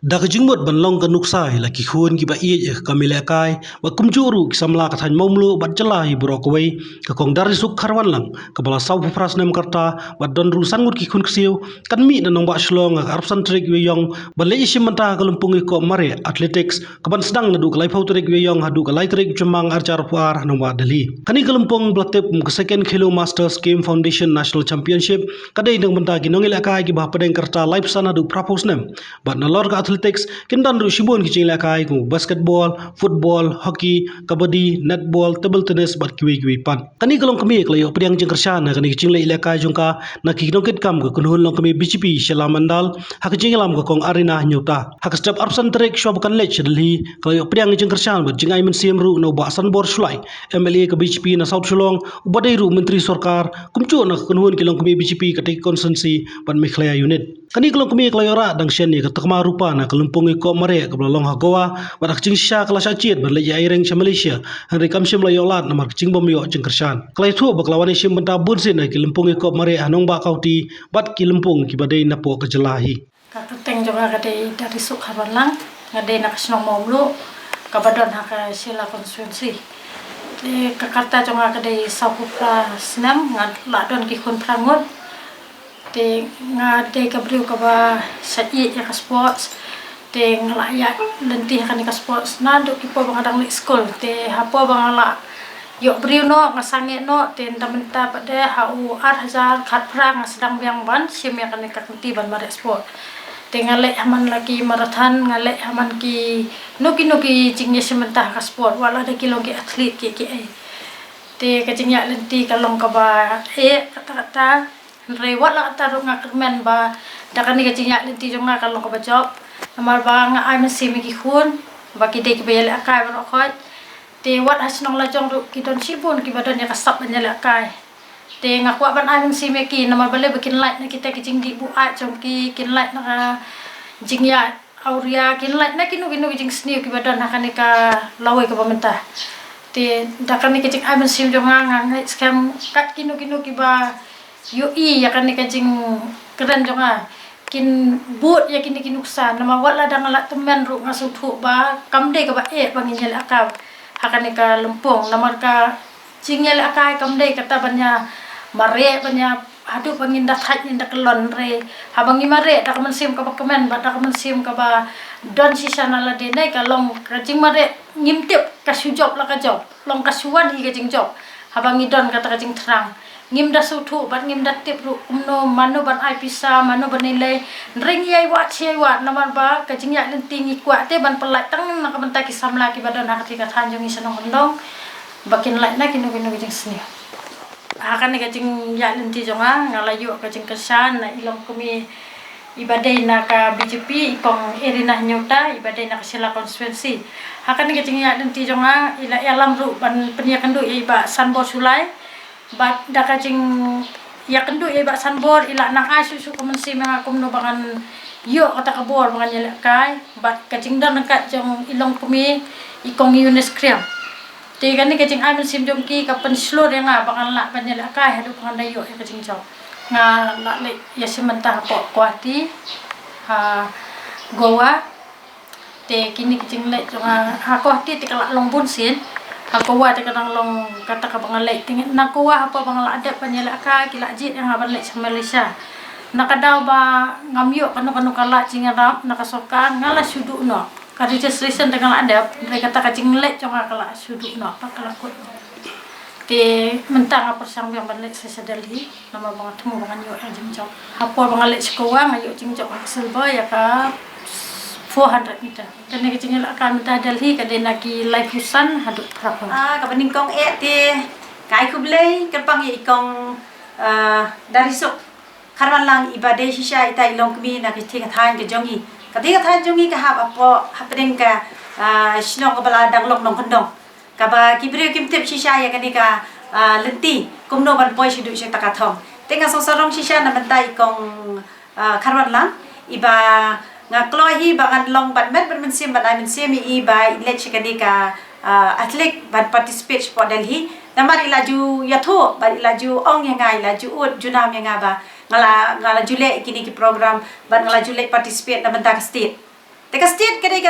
Dak jingmut ban long ka nuksai la ki khun ki ba i ka mile kai ba kumjuru ki samla ka than momlu ba jala hi bro ko wei ka kong dari suk kharwan lang ka bala sau pras nem karta ba don ru sangut ki khun ksiu kan mi na nong ba shlong ka arpsan trek we yong ba le ishim manta ka lumpung ko mare athletics ka ban sedang na du ka lai phau trek we yong ha du ka lai trek chumang archar puar nong ba dali kani ka lumpung blaktep ka second kilo masters game foundation national championship ka dei dong manta ki nong ila kai ki ba padeng karta live sana du propose nem ba na lor ka athletics kindan ru shibon ki chingla kai ku basketball football hockey kabadi netball table tennis bat kiwi pan kani kalong kami klayo pediang jengkershan na kani chingla ila kai jungka na ki dongket kam ku kunhul long kami bgp shalamandal hak jinglam ko kong arena nyuta hak step arsan trek shob kan lech delhi klayo pediang jengkershan bat jingai men siem ru no ba san bor sulai mla ke bgp na south shillong ubadai ru menteri sarkar kumchu na kunhul kilong kami bgp katik konsensi ban mikhlaya unit kani kalong kami klayo ra dang shen ni ka takma rupa na kalumpung ko mare ka long ha goa badak ching sha kala sha chiet ban le ya ireng cha malaysia hari kam shim la yo lat namar ching bom yo ching kershan klai thu baklawan shim banta bun sin na kalumpung ko mare anong ba kauti bat kilumpung ki badai na po ka jalahi ka teng jonga ka dei dari suk habalang ngade nak snong momlu ka badon haka sila konstituensi ka karta jonga ka dei sapupra snam ngad ladon ki khun prangun te ngade ka briu ka ba sai ya ka sports te ngalaya lenti kan ka sports nando ki po bangadang li school te hapo bangala yo briu no ngasange no te ndamenta pade hau 8000 khat prang sedang biang ban sim ya kan ka kanti ban mare sport te ngale haman lagi marathon ngale haman ki nuki jingnya sementah ka sport wala de kilo ki atlet ki te ka jingnya lenti kalong ka ba kata rewat lah taruh ngakermen ba dakani ka jingnya lenti jonga kalong ka ba job namar ba nga ay masimi ki khun ba ki de ki bayal akai ba khoi te wat hasnong la jong ru ki don sibun ki badan ya kasap banyal akai te ngakwa ban ay masimi ki namar bale bikin light na kita ki jing di bu a jong ki kin light na jingnya auria kin light na kinu jing sni ki badan hakani ka lawai ka bamenta te dakani ki jing ay masim jonga ngai scam kat kinu ki ba UI ya kan ka jing keren jonga kin but ya kini kinuksan nama wala dang ala temen ru ngasuthu ba kamde ka ba bangin yel akab hakan ka lempong namar ka jingyel akai kamde kata banya mare banya adu bangin dak hat ni dak lon re habangi mare dak mensim ka ba kemen ba dak mensim ka ba don sisana la de nai ka long ka jing mare ngimtip ka sujop la ka job long ka suwan hi ka jing job habangi don kata ka jing terang ngim da suthu bat ngim da tip ru umno manu ban ai pisa manu ban nilai ring yai wat siai wat namar ba ka jing ya lenti ngi kwa te ban pelai tang na ka benta ki samla ki badan ha ka thanjung ni sanong ndong bakin lai na kinu jing sni akan ka jing ya lenti jonga ngalayu ka jing kesan na ilong kumi ibadai na ka BJP ipong irina nyuta ibadai na ka sila konstituensi akan ka jing ya lenti jonga ila alam ru ban penyakan du iba sanbo sulai bat dakajing ya kendu ya bak sanbor ila nang ai susu kemensi mengakum no bangan yo kata kabor bangan yelak kai bat kajing dan kat jong ilong kumi ikong Yunus kriam te kan ni kajing ai mensim jong ki kapen slor yang bangan lak ban yelak kai hadu bangan dayo ya kajing jong nga lak le ya sementah po kuati ha goa te kini kajing le jong ha kuati te kalak long bun sin aku wa te kadang long kata ka bangalai tingin naku wa apa bangala ada panyala ka kila jit yang aban lek sama Malaysia nakadaw ba ngamyo kanu kala cingarap nakasokan ngala sudu no ka registration dengan ada mereka kata kacing lek conga kala sudu no pakala ko te mentang apa sang yang banlek sesedali nama bangat temu bangan yo yang jemjok apa bangalek sekowa ngayo jemjok selba ya ka 400 meter. Dan nak cingil akan minta Delhi kadai naki live fusan haduk berapa? Kapaning kong ti kai kublay kapang ikong dari sok karwan lang ibadai shisha ita ilong kami nak tiga than ke jongi. Ketiga than jongi ka hap apo hapdeng ka sinong ka bala dang lok nong kendong. Kaba kibriu kimtip shisha ya kani ka lenti kumno ban boy shidu syak takathong. Tenga sosarong shisha na mentai ikong karwan lang iba nga klohi bangan long ban met mensim ban ai mensim i ba let chikani ka atlet ban participate sport Delhi namar ilaju yatho ba ilaju ong yang ngai laju ut junam yang ba ngala jule kini ki program ban ngala jule participate na bentak state Teka state kadai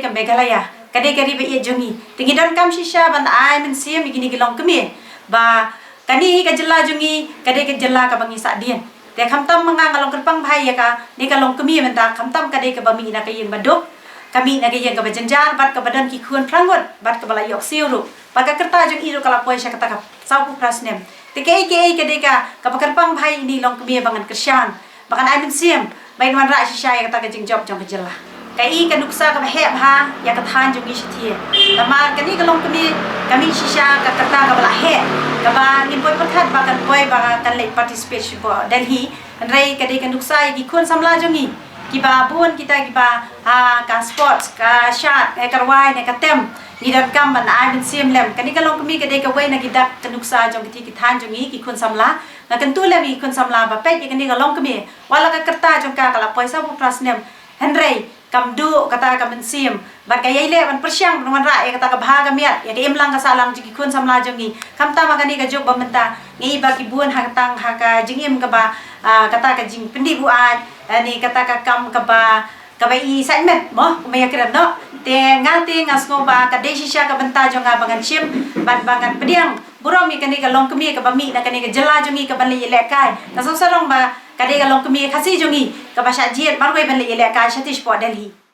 ka Meghalaya kadai ba iya jongi tingi don kam shisha ban ai men siam igini gilong kemi ba kani ka jela jongi kadai ka jela ka bangi sadien te khamtam manga ngalong kerpang bhai ya ka ni ka long kemi menta khamtam kadai ka bami na ka yin badok kami na ka yin ka bajanjar bat ka badan ki khun prangot bat ka bala yok siru paga kerta jong iru kala poi sha kata ka saupu prasnem te ke kadai ka kerpang bhai ni long kemi bangan kersian bakan ai men siam bain wan ra shisha ya kata ka jing job jong ka jela kai ka nuksa ka he ha ya ka than jong ishi thie tamar kani ka long kami shisha ka kata ka bala he ka ba ni boy pathat ba kan boy ba kan le participation bo Delhi rai ka de ka nuksa ki khun samla jongi ki ba bun kita ki ba ka sports ka shot ka wai ne ka tem ni dan kam ban ai bin sim lem kani ka long ka de ka wai na ki dak ka nuksa jong ki than jongi ki khun samla na kan tu le mi khun samla ba pe ki kani ka long wala ka kerta jong ka kala poisa bu prasnem henrei kam du kata ka mensim bat ka yele ban persyang dengan ra ya kata ka bhaga miat ya ke imlang ka salang jiki kun samla jongi kam ta magani ka jog bamenta ngi ba ki buan ha tang ha ka jingim ka ba kata ka jing pendi bu ai ni kata ka kam ka ba i segment mo kumaya kiram no te ngati ngasgo ba ka desi sya ka benta jonga bangan sim ban bangan pediang buromi kani ka long kemi ka bami na kani ka jela jongi ka ban le kai na so sarong ba kadai ka long kemi khasi jongi ka ba sha jiet marwai ban le kai Satish po Delhi